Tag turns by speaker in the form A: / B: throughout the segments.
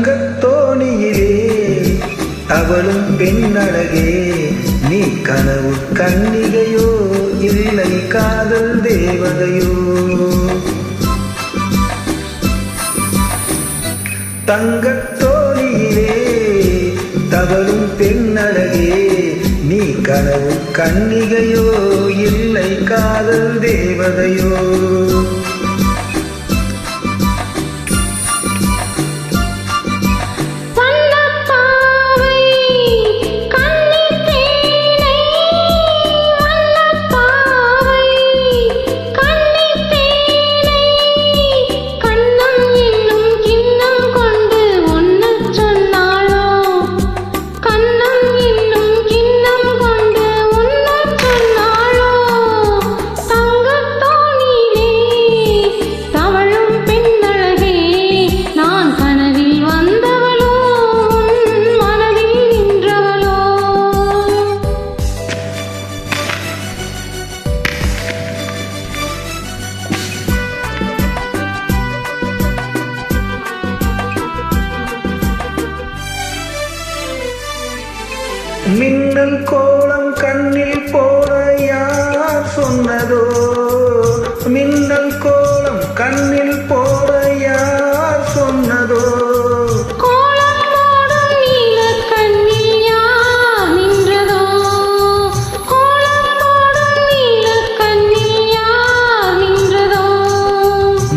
A: தங்கத்தோணியிலே அவளும் பெண்ணழகே, நீ கனவு கன்னிகையோ இல்லை காதல் தேவதையோ. தங்கத்தோணியிலே தவளும் பெண்ணழகே, நீ கனவு கன்னிகையோ இல்லை காதல் தேவதையோ. மின்னல் கோலம் கண்ணில் போட யார் சொன்னதோ, மின்னல் கோலம் கண்ணில் போட யார் சொன்னதோ.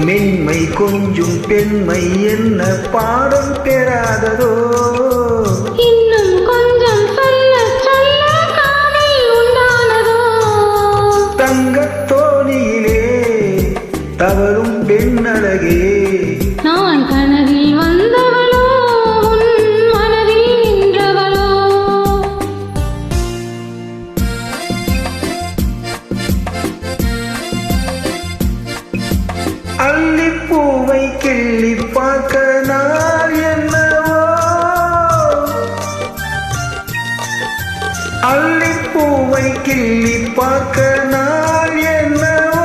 A: மென்மை கொஞ்சும் பெண்மை என்ன பாடம் பெறாததோ,
B: இன்னும் கொஞ்சம் சொல்ல சொல்ல காதல் உண்டானதோ.
A: தங்கத்தோணியிலே தவறும் பெண்ணழகே,
B: நான் கனவில் வந்தவளோ உன் மனதில் நின்றவளோ.
A: அல்லிப்பூவை கிள்ளி பார்க்க நாள் என்னவோ, அல்லிப்பூவை கிள்ளி பார்க்க நாள் என்னவோ.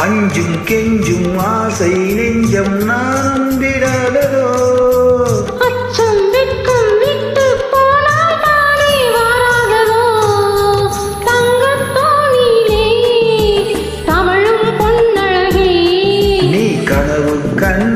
A: அஞ்சும் கெஞ்சும் ஆசை நெஞ்சம் நான் விடாததோ,
B: அச்சம் வெட்கம் விட்டு போனால் தானே வாராததோ. தங்கத்தோணியிலே தவழும் பொன்னழகே,
A: நீ கனவு கண்